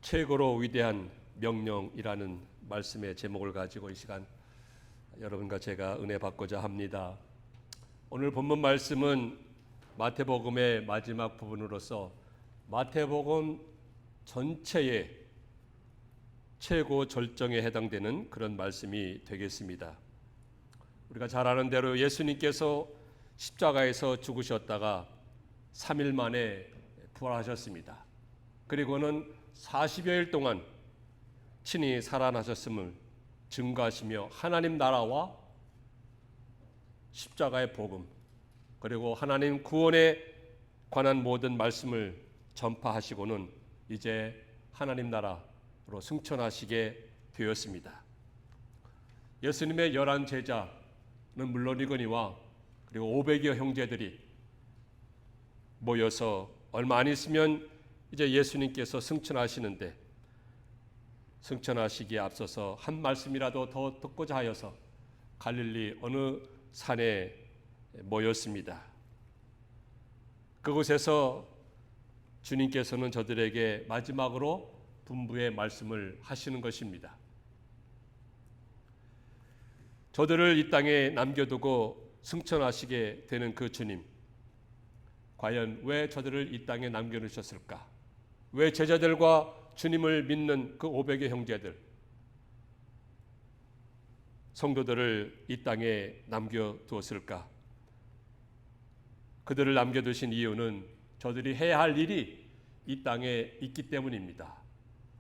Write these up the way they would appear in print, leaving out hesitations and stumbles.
최고로 위대한 명령이라는 말씀의 제목을 가지고 이 시간 여러분과 제가 은혜 받고자 합니다. 오늘 본문 말씀은 마태복음의 마지막 부분으로서 마태복음 전체의 최고 절정에 해당되는 그런 말씀이 되겠습니다. 우리가 잘 아는 대로 예수님께서 십자가에서 죽으셨다가 3일 만에 부활하셨습니다. 그리고는 40여일 동안 친히 살아나셨음을 증거하시며 하나님 나라와 십자가의 복음 그리고 하나님 구원에 관한 모든 말씀을 전파하시고는 이제 하나님 나라로 승천하시게 되었습니다. 예수님의 11 제자는 물론이거니와 그리고 500여 형제들이 모여서 얼마 안 있으면 이제 예수님께서 승천하시는데 승천하시기에 앞서서 한 말씀이라도 더 듣고자 하여서 갈릴리 어느 산에 모였습니다. 그곳에서 주님께서는 저들에게 마지막으로 분부의 말씀을 하시는 것입니다. 저들을 이 땅에 남겨두고 승천하시게 되는 그 주님, 과연 왜 저들을 이 땅에 남겨놓으셨을까? 왜 제자들과 주님을 믿는 그 500의 형제들, 성도들을 이 땅에 남겨두었을까? 그들을 남겨두신 이유는 저들이 해야 할 일이 이 땅에 있기 때문입니다.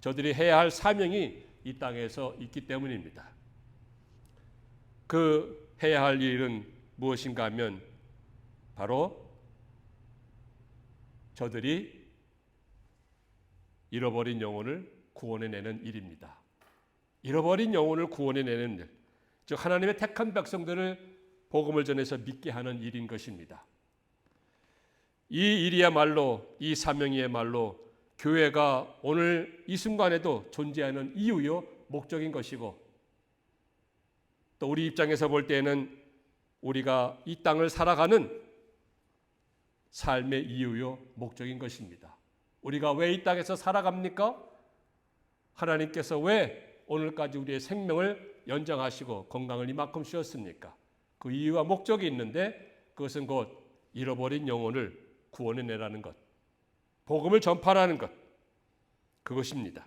저들이 해야 할 사명이 이 땅에서 있기 때문입니다. 그 해야 할 일은 무엇인가 하면 바로 저들이 잃어버린 영혼을 구원해내는 일입니다. 잃어버린 영혼을 구원해내는 일, 즉 하나님의 택한 백성들을 복음을 전해서 믿게 하는 일인 것입니다. 이 일이야말로, 이 사명이야말로 교회가 오늘 이 순간에도 존재하는 이유요 목적인 것이고, 또 우리 입장에서 볼 때는 우리가 이 땅을 살아가는 삶의 이유요 목적인 것입니다. 우리가 왜 이 땅에서 살아갑니까? 하나님께서 왜 오늘까지 우리의 생명을 연장하시고 건강을 이만큼 주셨습니까? 그 이유와 목적이 있는데 그것은 곧 잃어버린 영혼을 구원해내라는 것, 복음을 전파하는 것, 그것입니다.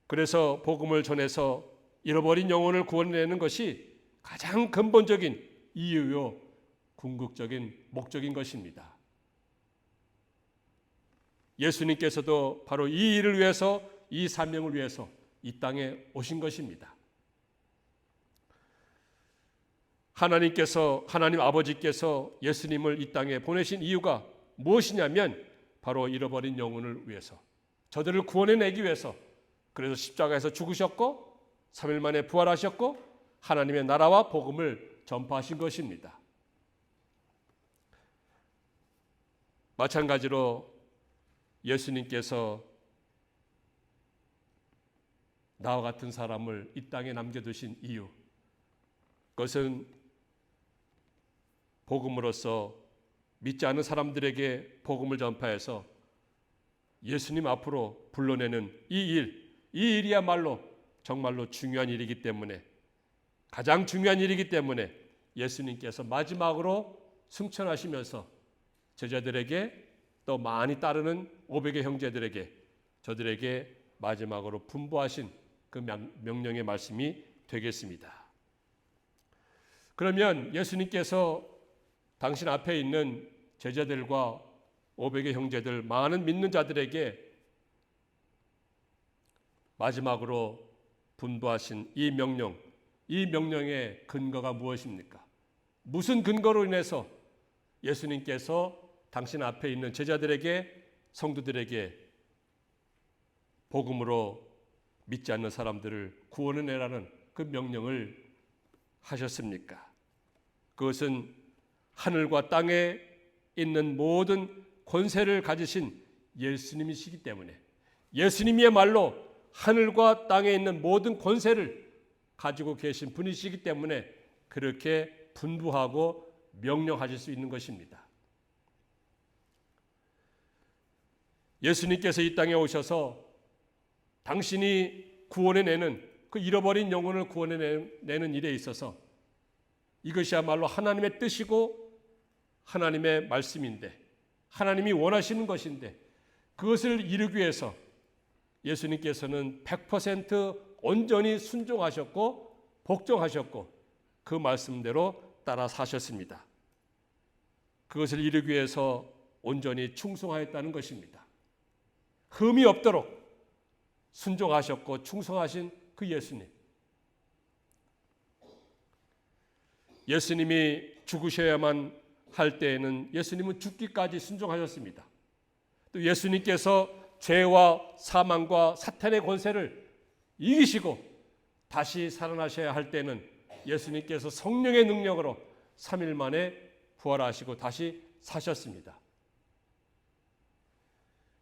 그래서 복음을 전해서 잃어버린 영혼을 구원해내는 것이 가장 근본적인 이유요 궁극적인 목적인 것입니다. 예수님께서도 바로 이 일을 위해서, 이 사명을 위해서 이 땅에 오신 것입니다. 하나님 아버지께서 예수님을 이 땅에 보내신 이유가 무엇이냐면 바로 잃어버린 영혼을 위해서, 저들을 구원해내기 위해서, 그래서 십자가에서 죽으셨고 3일 만에 부활하셨고 하나님의 나라와 복음을 전파하신 것입니다. 마찬가지로 예수님께서 나와 같은 사람을 이 땅에 남겨두신 이유, 그것은 복음으로서 믿지 않은 사람들에게 복음을 전파해서 예수님 앞으로 불러내는 이 일이야말로 정말로 중요한 일이기 때문에, 가장 중요한 일이기 때문에 예수님께서 마지막으로 승천하시면서 제자들에게 또 많이 따르는 500의 형제들에게, 저들에게 마지막으로 분부하신 그 명령의 말씀이 되겠습니다. 그러면 예수님께서 당신 앞에 있는 제자들과 500의 형제들, 많은 믿는 자들에게 마지막으로 분부하신 이 명령의 근거가 무엇입니까? 무슨 근거로 인해서 예수님께서 당신 앞에 있는 제자들에게, 성도들에게 복음으로 믿지 않는 사람들을 구원해내라는 그 명령을 하셨습니까? 그것은 하늘과 땅에 있는 모든 권세를 가지신 예수님이시기 때문에, 예수님이야말로 하늘과 땅에 있는 모든 권세를 가지고 계신 분이시기 때문에 그렇게 분부하고 명령하실 수 있는 것입니다. 예수님께서 이 땅에 오셔서 당신이 구원해내는 그 잃어버린 영혼을 구원해내는 일에 있어서 이것이야말로 하나님의 뜻이고 하나님의 말씀인데 하나님이 원하시는 것인데 그것을 이루기 위해서 예수님께서는 100% 온전히 순종하셨고 복종하셨고 그 말씀대로 따라 사셨습니다. 그것을 이루기 위해서 온전히 충성하였다는 것입니다. 흠이 없도록 순종하셨고 충성하신 그 예수님. 예수님이 죽으셔야만 할 때에는 예수님은 죽기까지 순종하셨습니다. 또 예수님께서 죄와 사망과 사탄의 권세를 이기시고 다시 살아나셔야 할 때는 예수님께서 성령의 능력으로 3일 만에 부활하시고 다시 사셨습니다.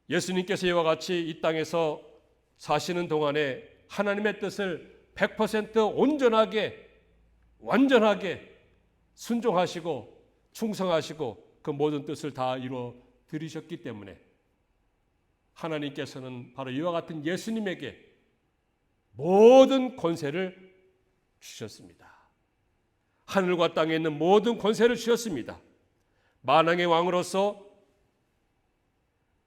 예수님께서 이와 같이 이 땅에서 사시는 동안에 하나님의 뜻을 100% 온전하게 완전하게 순종하시고 충성하시고 그 모든 뜻을 다 이루어 드리셨기 때문에 하나님께서는 바로 이와 같은 예수님에게 모든 권세를 주셨습니다. 하늘과 땅에 있는 모든 권세를 주셨습니다. 만왕의 왕으로서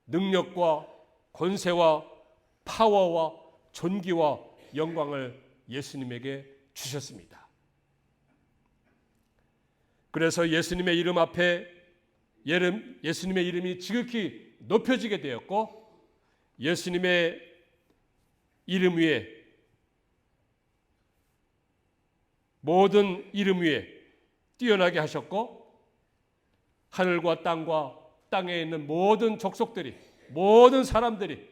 능력과 권세와 파워와 존귀와 영광을 예수님에게 주셨습니다. 그래서 예수님의 이름 앞에 예수님의 이름이 지극히 높여지게 되었고 예수님의 이름 위에 모든 이름 위에 뛰어나게 하셨고 하늘과 땅과 땅에 있는 모든 족속들이 모든 사람들이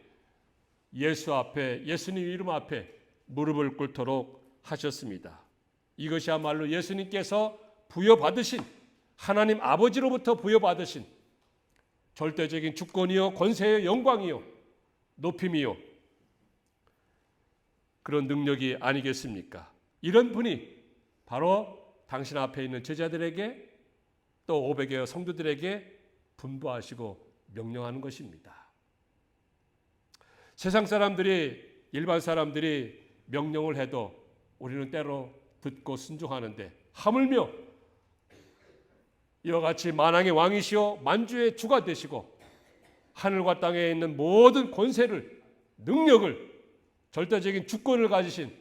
예수 앞에 예수님 이름 앞에 무릎을 꿇도록 하셨습니다. 이것이야말로 예수님께서 부여받으신 하나님 아버지로부터 부여받으신 절대적인 주권이요 권세요 영광이요 높임이요 그런 능력이 아니겠습니까? 이런 분이 바로 당신 앞에 있는 제자들에게 또 500여 성도들에게 분부하시고 명령하는 것입니다. 세상 사람들이 일반 사람들이 명령을 해도 우리는 때로 듣고 순종하는데 하물며 이와 같이 만왕의 왕이시오 만주의 주가 되시고 하늘과 땅에 있는 모든 권세를 능력을 절대적인 주권을 가지신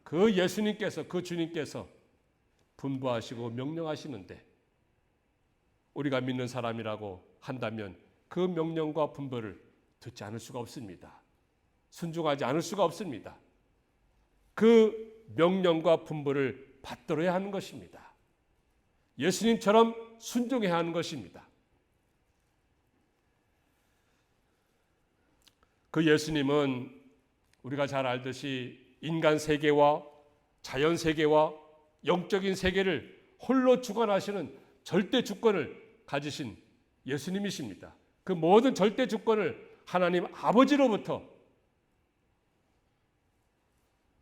그 예수님께서 그 주님께서 분부하시고 명령하시는데 우리가 믿는 사람이라고 한다면 그 명령과 분부를 듣지 않을 수가 없습니다. 순종하지 않을 수가 없습니다. 그 명령과 분부를 받들어야 하는 것입니다. 예수님처럼 순종해야 하는 것입니다. 그 예수님은 우리가 잘 알듯이 인간 세계와 자연 세계와 영적인 세계를 홀로 주관하시는 절대 주권을 가지신 예수님이십니다. 그 모든 절대 주권을 하나님 아버지로부터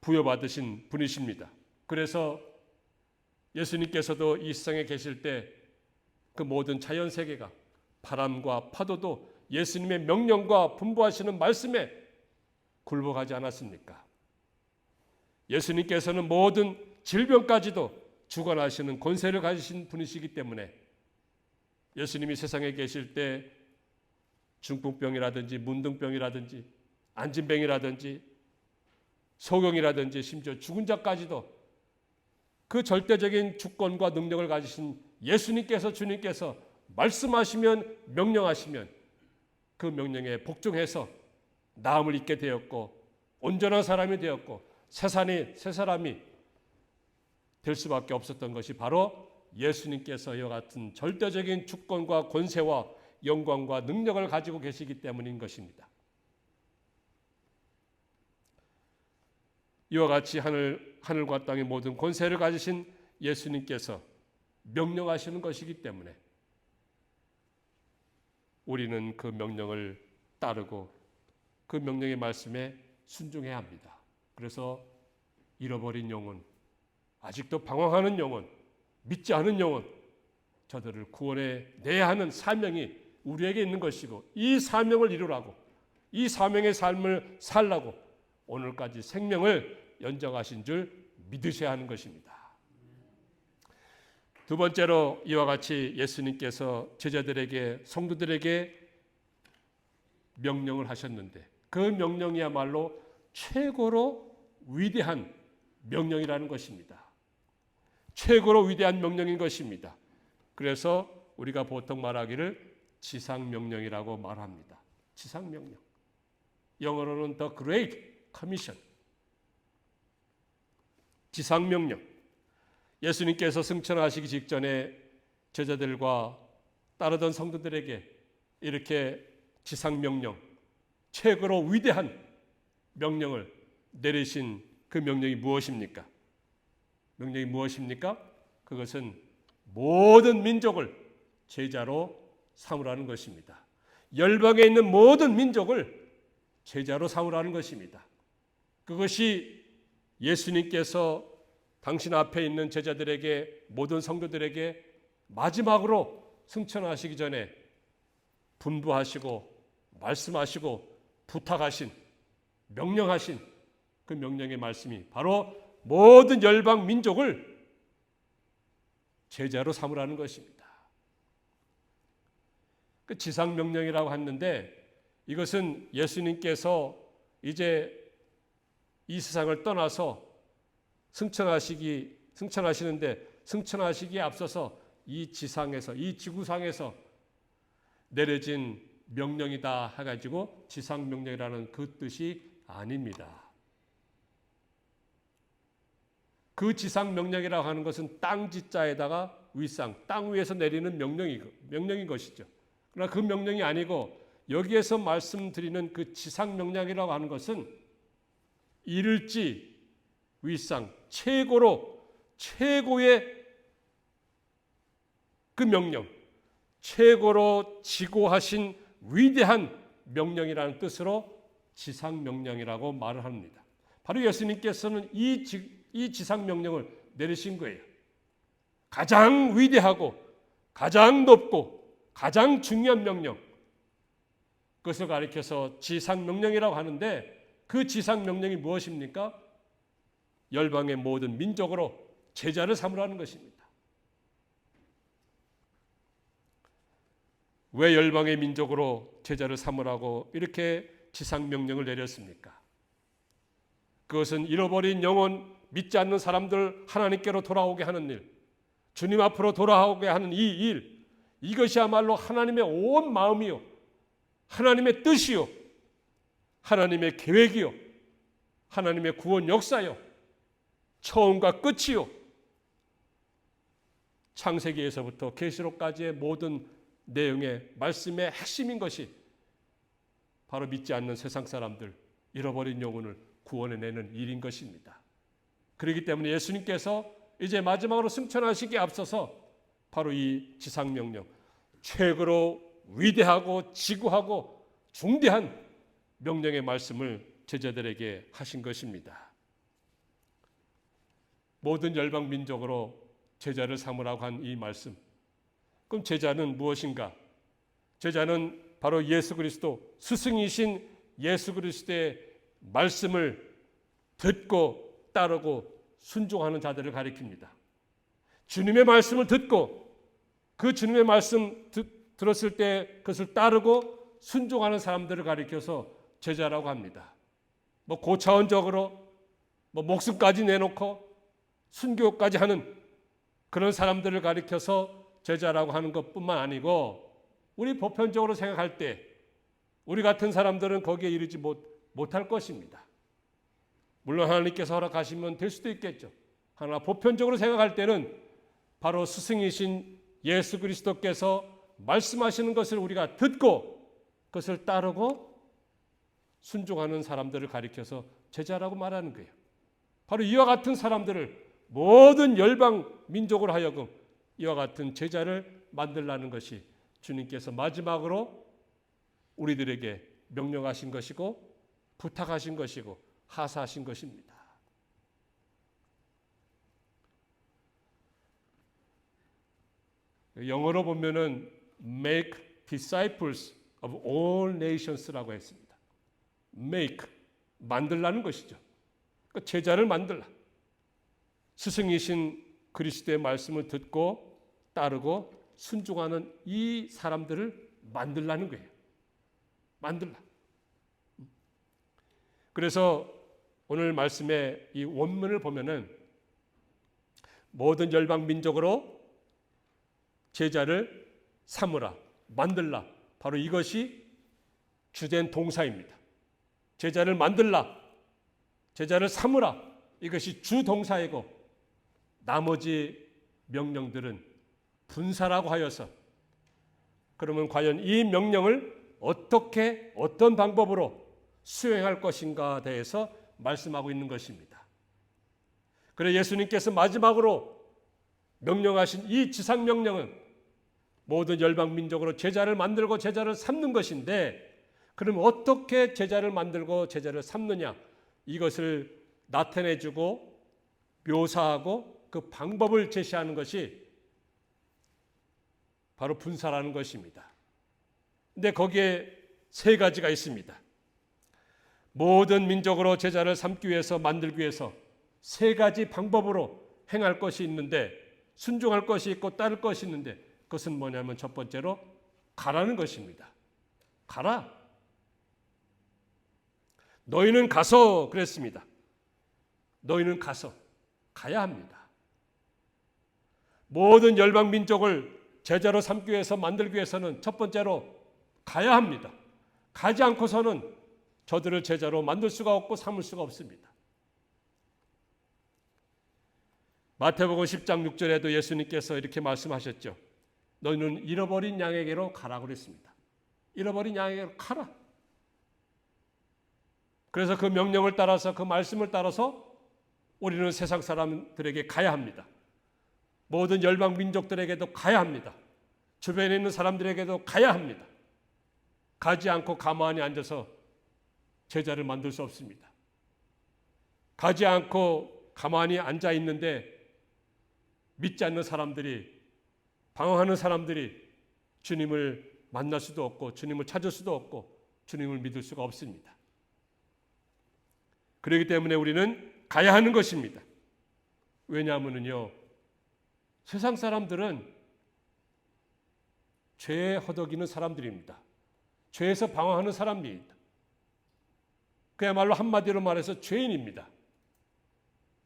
부여받으신 분이십니다. 그래서 예수님께서도 이 세상에 계실 때 그 모든 자연 세계가 바람과 파도도 예수님의 명령과 분부하시는 말씀에 굴복하지 않았습니까? 예수님께서는 모든 질병까지도 주관하시는 권세를 가지신 분이시기 때문에 예수님이 세상에 계실 때 중풍병이라든지 문둥병이라든지 안진병이라든지 소경이라든지 심지어 죽은 자까지도 그 절대적인 주권과 능력을 가지신 예수님께서 주님께서 말씀하시면 명령하시면 그 명령에 복종해서 나음을 입게 되었고 온전한 사람이 되었고 새 사람이 될 수밖에 없었던 것이 바로 예수님께서 이와 같은 절대적인 주권과 권세와 영광과 능력을 가지고 계시기 때문인 것입니다. 이와 같이 하늘과 땅의 모든 권세를 가지신 예수님께서 명령하시는 것이기 때문에 우리는 그 명령을 따르고 그 명령의 말씀에 순종해야 합니다. 그래서 잃어버린 영혼, 아직도 방황하는 영혼, 믿지 않은 영혼, 저들을 구원해 내야 하는 사명이 우리에게 있는 것이고 이 사명을 이루라고 이 사명의 삶을 살라고 오늘까지 생명을 연장하신 줄 믿으셔야 하는 것입니다. 두 번째로 이와 같이 예수님께서 제자들에게, 성도들에게 명령을 하셨는데 그 명령이야말로 최고로 위대한 명령이라는 것입니다. 최고로 위대한 명령인 것입니다. 그래서 우리가 보통 말하기를 지상명령이라고 말합니다. 지상명령. 영어로는 The Great Commission. 지상명령. 예수님께서 승천하시기 직전에 제자들과 따르던 성도들에게 이렇게 지상명령, 최고로 위대한 명령을 내리신 그 명령이 무엇입니까? 명령이 무엇입니까? 그것은 모든 민족을 제자로 삼으라는 것입니다. 열방에 있는 모든 민족을 제자로 삼으라는 것입니다. 그것이 예수님께서 당신 앞에 있는 제자들에게, 모든 성도들에게 마지막으로 승천하시기 전에 분부하시고 말씀하시고 부탁하신, 명령하신 그 명령의 말씀이 바로 모든 열방 민족을 제자로 삼으라는 것입니다. 그 지상명령이라고 했는데 이것은 예수님께서 이제 이 세상을 떠나서 승천하시는데 승천하시기에 앞서서 이 지상에서, 이 지구상에서 내려진 명령이다 해가지고 지상명령이라는 그 뜻이 아닙니다. 그 지상명령이라고 하는 것은 땅지자에다가 윗상, 땅 위에서 내리는 명령인 것이죠. 그러나 그 명령이 아니고 여기에서 말씀드리는 그 지상명령이라고 하는 것은 이를지 윗상, 최고의 그 명령, 최고로 지고하신 위대한 명령이라는 뜻으로 지상명령이라고 말을 합니다. 바로 예수님께서는 이 지상명령을 내리신 거예요. 가장 위대하고 가장 높고 가장 중요한 명령, 그것을 가리켜서 지상명령이라고 하는데 그 지상명령이 무엇입니까? 열방의 모든 민족으로 제자를 삼으라는 것입니다. 왜 열방의 민족으로 제자를 삼으라고 이렇게 지상명령을 내렸습니까? 그것은 잃어버린 영혼, 믿지 않는 사람들 하나님께로 돌아오게 하는 일, 주님 앞으로 돌아오게 하는 이 일, 이것이야말로 하나님의 온 마음이요, 하나님의 뜻이요, 하나님의 계획이요, 하나님의 구원 역사요, 처음과 끝이요, 창세기에서부터 계시록까지의 모든 내용의 말씀의 핵심인 것이 바로 믿지 않는 세상 사람들, 잃어버린 영혼을 구원해내는 일인 것입니다. 그렇기 때문에 예수님께서 이제 마지막으로 승천하시기에 앞서서 바로 이 지상명령, 최고로 위대하고 지구하고 중대한 명령의 말씀을 제자들에게 하신 것입니다. 모든 열방 민족으로 제자를 삼으라고 한 이 말씀, 그럼 제자는 무엇인가? 제자는 바로 예수 그리스도, 스승이신 예수 그리스도의 말씀을 듣고 따르고 순종하는 자들을 가리킵니다. 주님의 말씀을 듣고 그 주님의 말씀 들었을 때 그것을 따르고 순종하는 사람들을 가리켜서 제자라고 합니다. 고차원적으로 목숨까지 내놓고 순교까지 하는 그런 사람들을 가리켜서 제자라고 하는 것뿐만 아니고 우리 보편적으로 생각할 때 우리 같은 사람들은 거기에 이르지 못할 것입니다. 물론 하나님께서 허락하시면 될 수도 있겠죠. 하나 보편적으로 생각할 때는 바로 스승이신 예수 그리스도께서 말씀하시는 것을 우리가 듣고 그것을 따르고 순종하는 사람들을 가리켜서 제자라고 말하는 거예요. 바로 이와 같은 사람들을 모든 열방 민족으로 하여금 이와 같은 제자를 만들라는 것이 주님께서 마지막으로 우리들에게 명령하신 것이고 부탁하신 것이고 하사하신 것입니다. 영어로 보면은 make disciples of all nations라고 했습니다. make, 만들라는 것이죠. 그러니까 제자를 만들라. 스승이신 그리스도의 말씀을 듣고 따르고 순종하는 이 사람들을 만들라는 거예요. 만들라. 그래서 오늘 말씀의 이 원문을 보면은 모든 열방 민족으로 제자를 삼으라, 만들라. 바로 이것이 주된 동사입니다. 제자를 만들라, 제자를 삼으라. 이것이 주 동사이고 나머지 명령들은 분사라고 하여서 그러면 과연 이 명령을 어떻게 어떤 방법으로 수행할 것인가에 대해서 말씀하고 있는 것입니다. 그래 예수님께서 마지막으로 명령하신 이 지상 명령은 모든 열방 민족으로 제자를 만들고 제자를 삼는 것인데 그럼 어떻게 제자를 만들고 제자를 삼느냐 이것을 나타내주고 묘사하고 그 방법을 제시하는 것이 바로 분사라는 것입니다. 근데 거기에 세 가지가 있습니다. 모든 민족으로 제자를 삼기 위해서 만들기 위해서 세 가지 방법으로 행할 것이 있는데 순종할 것이 있고 따를 것이 있는데 그것은 뭐냐면 첫 번째로 가라는 것입니다. 가라. 너희는 가서 그랬습니다. 너희는 가서 가야 합니다. 모든 열방 민족을 제자로 삼기 위해서 만들기 위해서는 첫 번째로 가야 합니다. 가지 않고서는 저들을 제자로 만들 수가 없고 삼을 수가 없습니다. 마태복음 10장 6절에도 예수님께서 이렇게 말씀하셨죠. 너희는 잃어버린 양에게로 가라고 그랬습니다. 잃어버린 양에게로 가라. 그래서 그 명령을 따라서 그 말씀을 따라서 우리는 세상 사람들에게 가야 합니다. 모든 열방 민족들에게도 가야 합니다. 주변에 있는 사람들에게도 가야 합니다. 가지 않고 가만히 앉아서 제자를 만들 수 없습니다. 가지 않고 가만히 앉아 있는데 믿지 않는 사람들이 방황하는 사람들이 주님을 만날 수도 없고 주님을 찾을 수도 없고 주님을 믿을 수가 없습니다. 그렇기 때문에 우리는 가야 하는 것입니다. 왜냐하면요 세상 사람들은 죄에 허덕이는 사람들입니다. 죄에서 방황하는 사람입니다. 그야말로 한마디로 말해서 죄인입니다.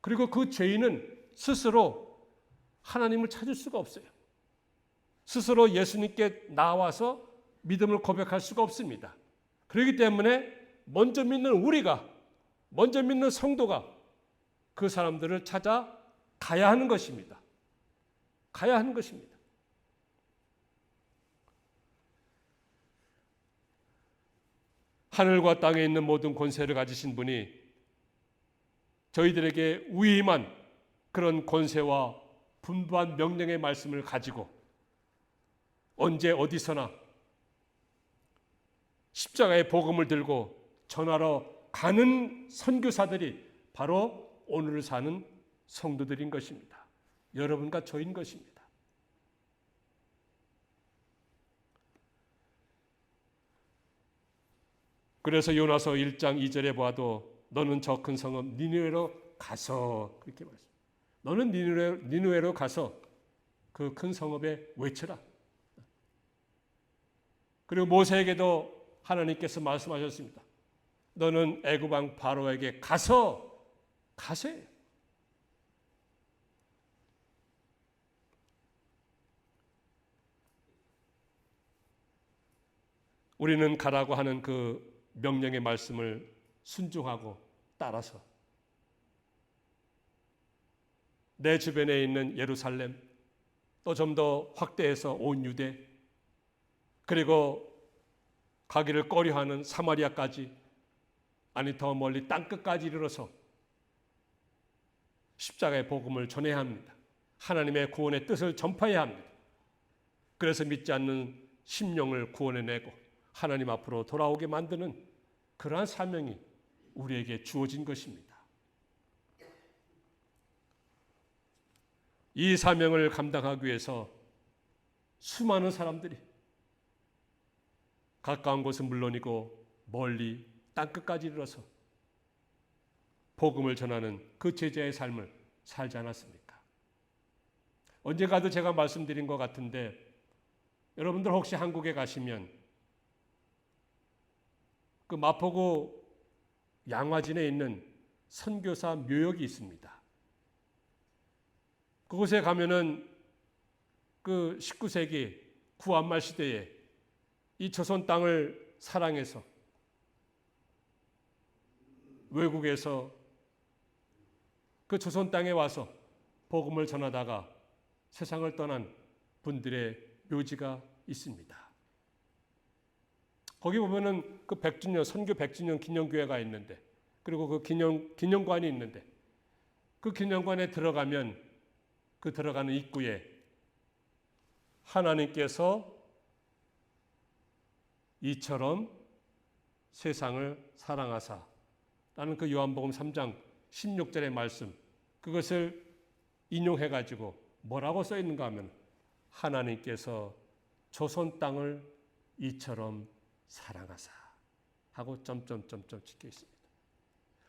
그리고 그 죄인은 스스로 하나님을 찾을 수가 없어요. 스스로 예수님께 나와서 믿음을 고백할 수가 없습니다. 그렇기 때문에 먼저 믿는 우리가, 먼저 믿는 성도가 그 사람들을 찾아 가야 하는 것입니다. 가야 하는 것입니다. 하늘과 땅에 있는 모든 권세를 가지신 분이 저희들에게 위임한 그런 권세와 분부한 명령의 말씀을 가지고 언제 어디서나 십자가의 복음을 들고 전하러 가는 선교사들이 바로 오늘을 사는 성도들인 것입니다. 여러분과 저인 것입니다. 그래서 요나서 1장 2절에 봐도 너는 저 큰 성읍 니느웨로 가서 그렇게 말했습니다. 너는 니느웨로 가서 그 큰 성읍에 외쳐라. 그리고 모세에게도 하나님께서 말씀하셨습니다. 너는 애굽 왕 바로에게 가서 가세. 우리는 가라고 하는 그 명령의 말씀을 순종하고 따라서 내 주변에 있는 예루살렘 또 좀 더 확대해서 온 유대 그리고 가기를 꺼려하는 사마리아까지 아니 더 멀리 땅끝까지 이르러서 십자가의 복음을 전해야 합니다. 하나님의 구원의 뜻을 전파해야 합니다. 그래서 믿지 않는 심령을 구원해내고 하나님 앞으로 돌아오게 만드는 그러한 사명이 우리에게 주어진 것입니다. 이 사명을 감당하기 위해서 수많은 사람들이 가까운 곳은 물론이고 멀리 땅끝까지 이르러서 복음을 전하는 그 제자의 삶을 살지 않았습니까? 언젠가도 제가 말씀드린 것 같은데 여러분들 혹시 한국에 가시면 그 마포구 양화진에 있는 선교사 묘역이 있습니다. 그곳에 가면은 그 19세기 구한말 시대에 이 조선 땅을 사랑해서 외국에서 그 조선 땅에 와서 복음을 전하다가 세상을 떠난 분들의 묘지가 있습니다. 거기 보면은 그 100주년 선교 100주년 기념교회가 있는데, 그리고 그 기념관이 있는데, 그 기념관에 들어가면 그 들어가는 입구에 하나님께서 이처럼 세상을 사랑하사 라는 그 요한복음 3장 16절의 말씀, 그것을 인용해 가지고 뭐라고 써 있는가 하면 하나님께서 조선 땅을 이처럼 사랑하사 하고 점점점점 찍혀 있습니다.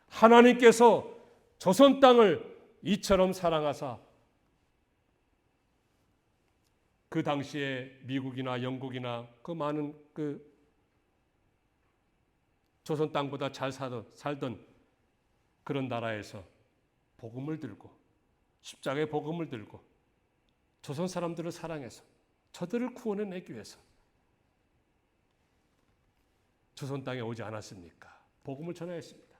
하나님께서 조선 땅을 이처럼 사랑하사, 그 당시에 미국이나 영국이나 그 많은 그 조선 땅보다 잘 살던 그런 나라에서 복음을 들고 십자가의 복음을 들고 조선 사람들을 사랑해서 저들을 구원해내기 위해서 조선 땅에 오지 않았습니까? 복음을 전하였습니다.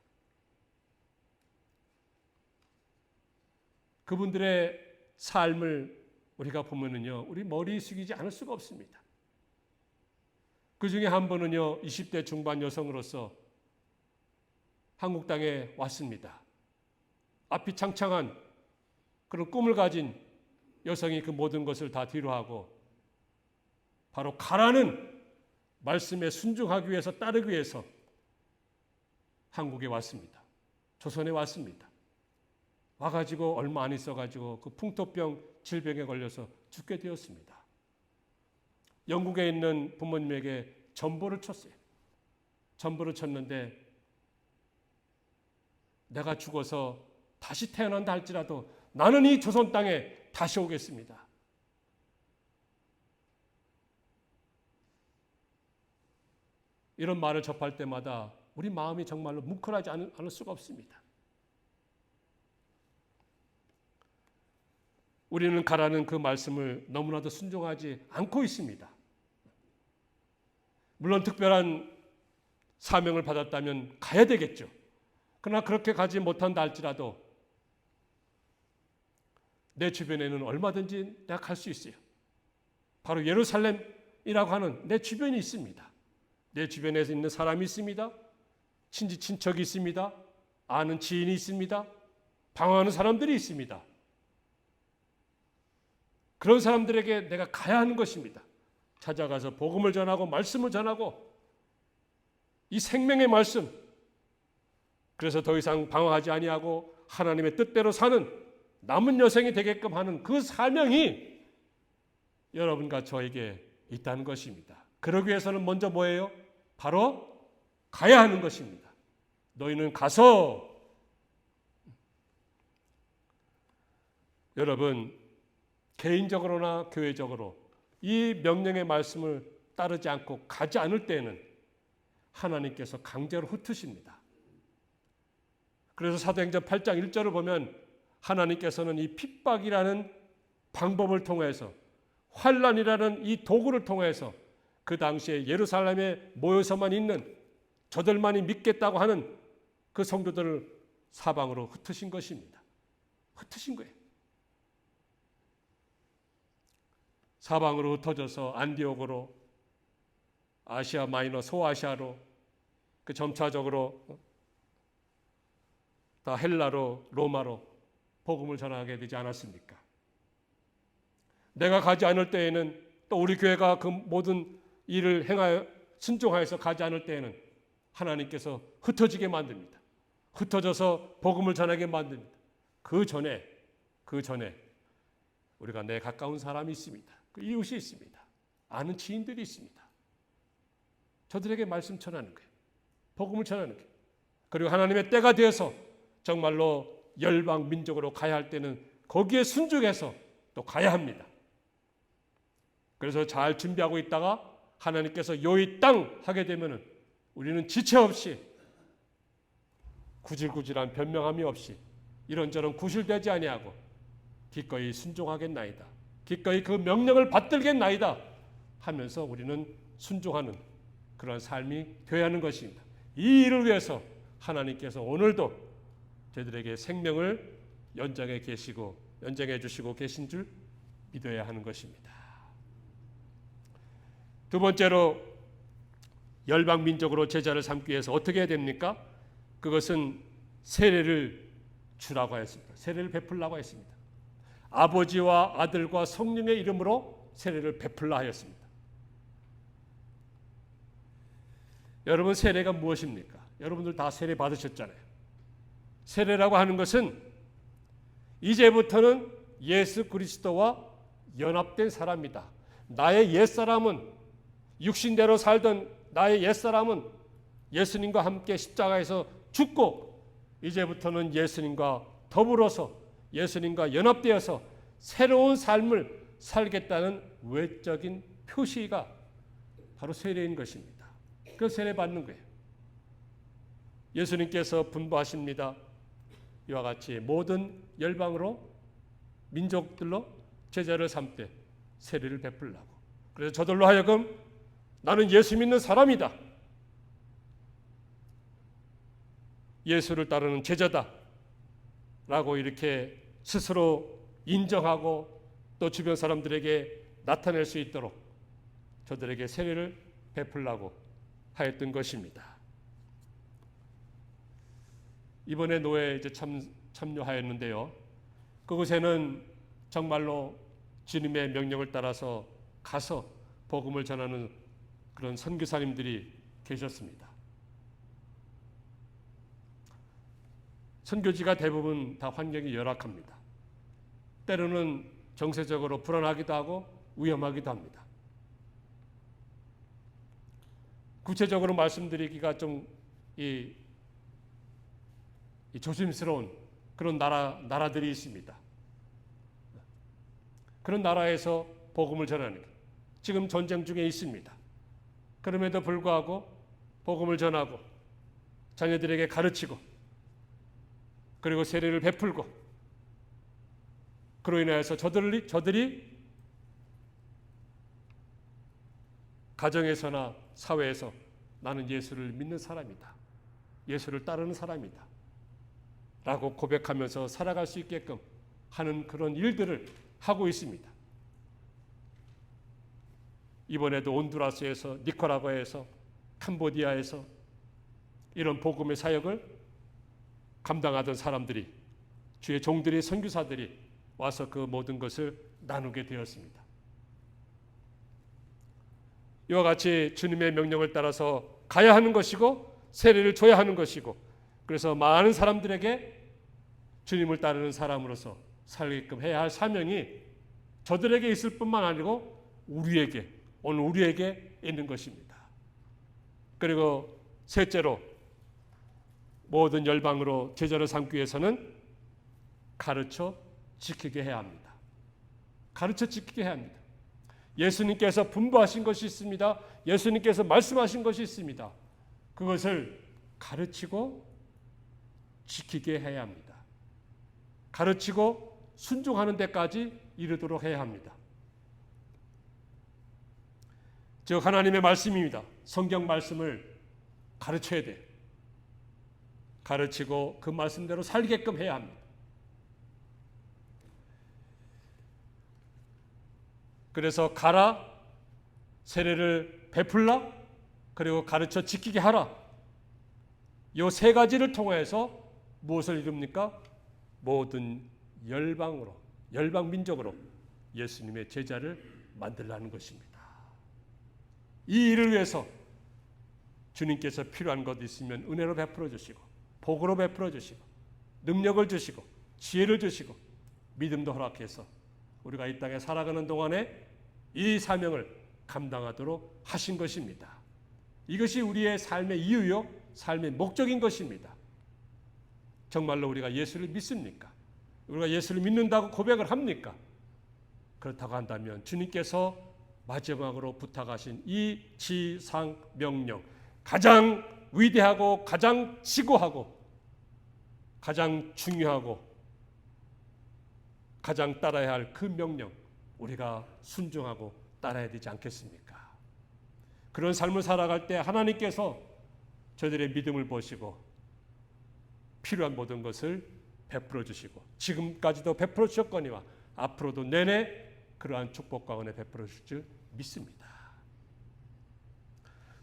그분들의 삶을 우리가 보면은요, 우리 머리 숙이지 않을 수가 없습니다. 그 중에 한 분은요, 20대 중반 여성으로서 한국 땅에 왔습니다. 앞이 창창한 그런 꿈을 가진 여성이 그 모든 것을 다 뒤로하고 바로 가라는 말씀에 순종하기 위해서, 따르기 위해서 한국에 왔습니다. 조선에 왔습니다. 와가지고 얼마 안 있어가지고 그 풍토병 질병에 걸려서 죽게 되었습니다. 영국에 있는 부모님에게 전보를 쳤어요. 전보를 쳤는데 내가 죽어서 다시 태어난다 할지라도 나는 이 조선 땅에 다시 오겠습니다. 이런 말을 접할 때마다 우리 마음이 정말로 뭉클하지 않을 수가 없습니다. 우리는 가라는 그 말씀을 너무나도 순종하지 않고 있습니다. 물론 특별한 사명을 받았다면 가야 되겠죠. 그러나 그렇게 가지 못한다 할지라도 내 주변에는 얼마든지 내가 갈 수 있어요. 바로 예루살렘이라고 하는 내 주변이 있습니다. 내 주변에 있는 사람이 있습니다. 친척이 있습니다. 아는 지인이 있습니다. 방황하는 사람들이 있습니다. 그런 사람들에게 내가 가야 하는 것입니다. 찾아가서 복음을 전하고 말씀을 전하고 이 생명의 말씀, 그래서 더 이상 방황하지 아니하고 하나님의 뜻대로 사는 남은 여생이 되게끔 하는 그 사명이 여러분과 저에게 있다는 것입니다. 그러기 위해서는 먼저 뭐예요? 바로 가야 하는 것입니다. 너희는 가서, 여러분 개인적으로나 교회적으로 이 명령의 말씀을 따르지 않고 가지 않을 때에는 하나님께서 강제로 흩으십니다. 그래서 사도행전 8장 1절을 보면 하나님께서는 이 핍박이라는 방법을 통해서, 환난이라는 이 도구를 통해서 그 당시에 예루살렘에 모여서만 있는 저들만이 믿겠다고 하는 그 성도들을 사방으로 흩으신 것입니다. 흩으신 거예요. 사방으로 흩어져서 안디옥으로, 아시아 마이너 소아시아로, 그 점차적으로 다 헬라로, 로마로 복음을 전하게 되지 않았습니까? 내가 가지 않을 때에는, 또 우리 교회가 그 모든 일을 행하여 순종하여서 가지 않을 때에는 하나님께서 흩어지게 만듭니다. 흩어져서 복음을 전하게 만듭니다. 그 전에 우리가 내 가까운 사람이 있습니다. 그 이웃이 있습니다. 아는 지인들이 있습니다. 저들에게 말씀 전하는 거예요. 복음을 전하는 게. 그리고 하나님의 때가 되어서 정말로 열방 민족으로 가야 할 때는 거기에 순종해서 또 가야 합니다. 그래서 잘 준비하고 있다가 하나님께서 요이 땅 하게 되면은 우리는 지체 없이 구질구질한 변명함이 없이 이런저런 구실되지 아니하고 기꺼이 순종하겠나이다. 기꺼이 그 명령을 받들겠나이다 하면서 우리는 순종하는 그런 삶이 되어야 하는 것입니다. 이 일을 위해서 하나님께서 오늘도 저희들에게 생명을 연장해 주시고 계신 줄 믿어야 하는 것입니다. 두 번째로 열방 민족으로 제자를 삼기 위해서 어떻게 해야 됩니까? 그것은 세례를 주라고 하였습니다. 세례를 베풀라고 했습니다. 아버지와 아들과 성령의 이름으로 세례를 베풀라 하였습니다. 여러분, 세례가 무엇입니까? 여러분들 다 세례 받으셨잖아요. 세례라고 하는 것은 이제부터는 예수 그리스도와 연합된 사람이다. 나의 옛사람은 육신대로 살던 나의 옛사람은 예수님과 함께 십자가에서 죽고 이제부터는 예수님과 더불어서 예수님과 연합되어서 새로운 삶을 살겠다는 외적인 표시가 바로 세례인 것입니다. 그 세례 받는 거예요. 예수님께서 분부하십니다. 이와 같이 모든 열방으로 민족들로 제자를 삼되 세례를 베풀라고. 그래서 저들로 하여금 나는 예수 믿는 사람이다. 예수를 따르는 제자다. 라고 이렇게 스스로 인정하고 또 주변 사람들에게 나타낼 수 있도록 저들에게 세례를 베풀라고 하였던 것입니다. 이번에 노예에 이제 참여하였는데요. 그곳에는 정말로 주님의 명령을 따라서 가서 복음을 전하는 그런 선교사님들이 계셨습니다. 선교지가 대부분 다 환경이 열악합니다. 때로는 정세적으로 불안하기도 하고 위험하기도 합니다. 구체적으로 말씀드리기가 좀 조심스러운 그런 나라들이 있습니다. 그런 나라에서 복음을 전하는 게 지금 전쟁 중에 있습니다. 그럼에도 불구하고 복음을 전하고 자녀들에게 가르치고 그리고 세례를 베풀고 그로 인하여서 저들이 가정에서나 사회에서 나는 예수를 믿는 사람이다. 예수를 따르는 사람이다. 라고 고백하면서 살아갈 수 있게끔 하는 그런 일들을 하고 있습니다. 이번에도 온두라스에서, 니카라과에서, 캄보디아에서 이런 복음의 사역을 감당하던 사람들이, 주의 종들이, 선교사들이 와서 그 모든 것을 나누게 되었습니다. 이와 같이 주님의 명령을 따라서 가야 하는 것이고 세례를 줘야 하는 것이고 그래서 많은 사람들에게 주님을 따르는 사람으로서 살게끔 해야 할 사명이 저들에게 있을 뿐만 아니고 오늘 우리에게 있는 것입니다. 그리고 셋째로 모든 열방으로 제자를 삼기 위해서는 가르쳐 지키게 해야 합니다. 가르쳐 지키게 해야 합니다. 예수님께서 분부하신 것이 있습니다. 예수님께서 말씀하신 것이 있습니다. 그것을 가르치고 지키게 해야 합니다. 가르치고 순종하는 데까지 이르도록 해야 합니다. 즉 하나님의 말씀입니다. 성경 말씀을 가르쳐야 돼요. 가르치고 그 말씀대로 살게끔 해야 합니다. 그래서 가라, 세례를 베풀라, 그리고 가르쳐 지키게 하라. 이 세 가지를 통해서 무엇을 이룹니까? 모든 열방 민족으로 예수님의 제자를 만들라는 것입니다. 이 일을 위해서 주님께서 필요한 것 있으면 은혜로 베풀어 주시고 복으로 베풀어 주시고 능력을 주시고 지혜를 주시고 믿음도 허락해서 우리가 이 땅에 살아가는 동안에 이 사명을 감당하도록 하신 것입니다. 이것이 우리의 삶의 이유요 삶의 목적인 것입니다. 정말로 우리가 예수를 믿습니까? 우리가 예수를 믿는다고 고백을 합니까? 그렇다고 한다면 주님께서 마지막으로 부탁하신 이 지상 명령, 가장 위대하고 가장 지고하고 가장 중요하고 가장 따라야 할 그 명령, 우리가 순종하고 따라야 되지 않겠습니까? 그런 삶을 살아갈 때 하나님께서 저들의 믿음을 보시고 필요한 모든 것을 베풀어 주시고 지금까지도 베풀어 주셨거니와 앞으로도 내내 그러한 축복과 은혜 베풀어 주실 줄 믿습니다.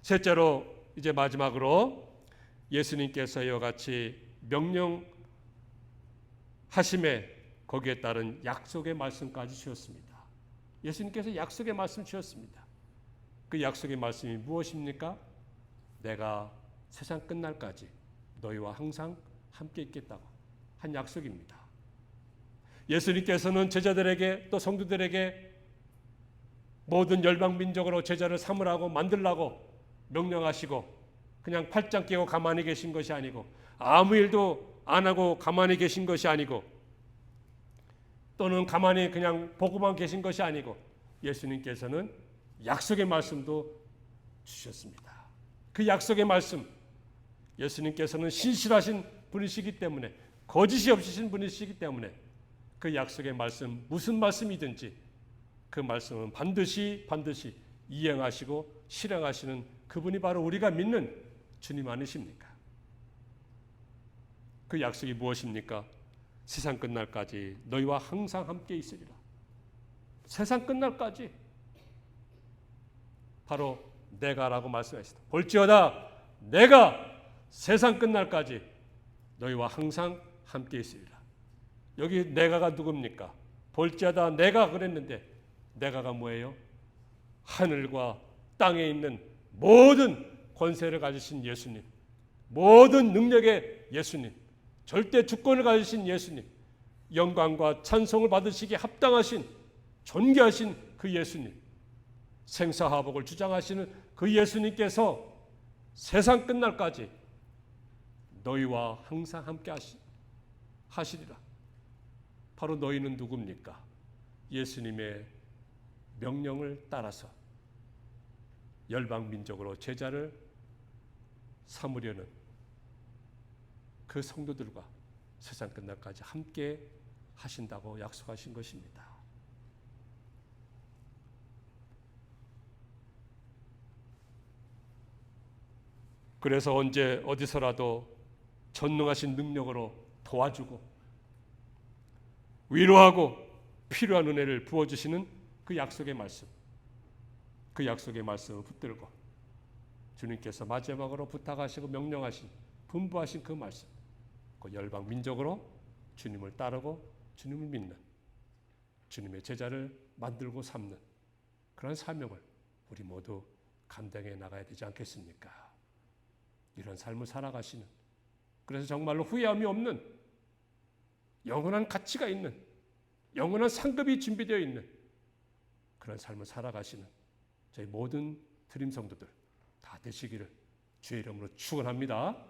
셋째로, 이제 마지막으로 예수님께서 이와 같이 명령하심에 거기에 따른 약속의 말씀까지 주셨습니다. 예수님께서 약속의 말씀 주셨습니다. 그 약속의 말씀이 무엇입니까? 내가 세상 끝날까지 너희와 항상 함께 있겠다고 한 약속입니다. 예수님께서는 제자들에게 또 성도들에게 모든 열방 민족으로 제자를 삼으라고 만들라고 명령하시고 그냥 팔짱 끼고 가만히 계신 것이 아니고 아무 일도 안 하고 가만히 계신 것이 아니고 또는 가만히 그냥 보고만 계신 것이 아니고 예수님께서는 약속의 말씀도 주셨습니다. 그 약속의 말씀, 예수님께서는 신실하신 분이시기 때문에 거짓이 없으신 분이시기 때문에 그 약속의 말씀, 무슨 말씀이든지 그 말씀은 반드시 이행하시고 실행하시는 그분이 바로 우리가 믿는 주님 아니십니까? 그 약속이 무엇입니까? 세상 끝날까지 너희와 항상 함께 있으리라. 세상 끝날까지 바로 내가라고 말씀하시다. 볼지어다 내가 세상 끝날까지 너희와 항상 함께 있으리라. 여기 내가가 누굽니까? 볼지어다 내가 그랬는데 내가가 뭐예요? 하늘과 땅에 있는 모든 권세를 가지신 예수님, 모든 능력의 예수님, 절대 주권을 가지신 예수님, 영광과 찬송을 받으시기에 합당하신 존귀하신 그 예수님, 생사화복을 주장하시는 그 예수님께서 세상 끝날까지 너희와 항상 함께 하시리라. 바로 너희는 누굽니까? 예수님의 명령을 따라서 열방 민족으로 제자를 삼으려는 그 성도들과 세상 끝날까지 함께 하신다고 약속하신 것입니다. 그래서 언제 어디서라도 전능하신 능력으로 도와주고 위로하고 필요한 은혜를 부어주시는 그 약속의 말씀, 그 약속의 말씀을 붙들고 주님께서 마지막으로 부탁하시고 명령하신, 분부하신 그 말씀, 그 열방 민족으로 주님을 따르고 주님을 믿는, 주님의 제자를 만들고 삼는 그런 사명을 우리 모두 감당해 나가야 되지 않겠습니까? 이런 삶을 살아가시는, 그래서 정말로 후회함이 없는, 영원한 가치가 있는, 영원한 상급이 준비되어 있는 그런 삶을 살아가시는 저희 모든 드림 성도들 다 되시기를 주의 이름으로 축원합니다.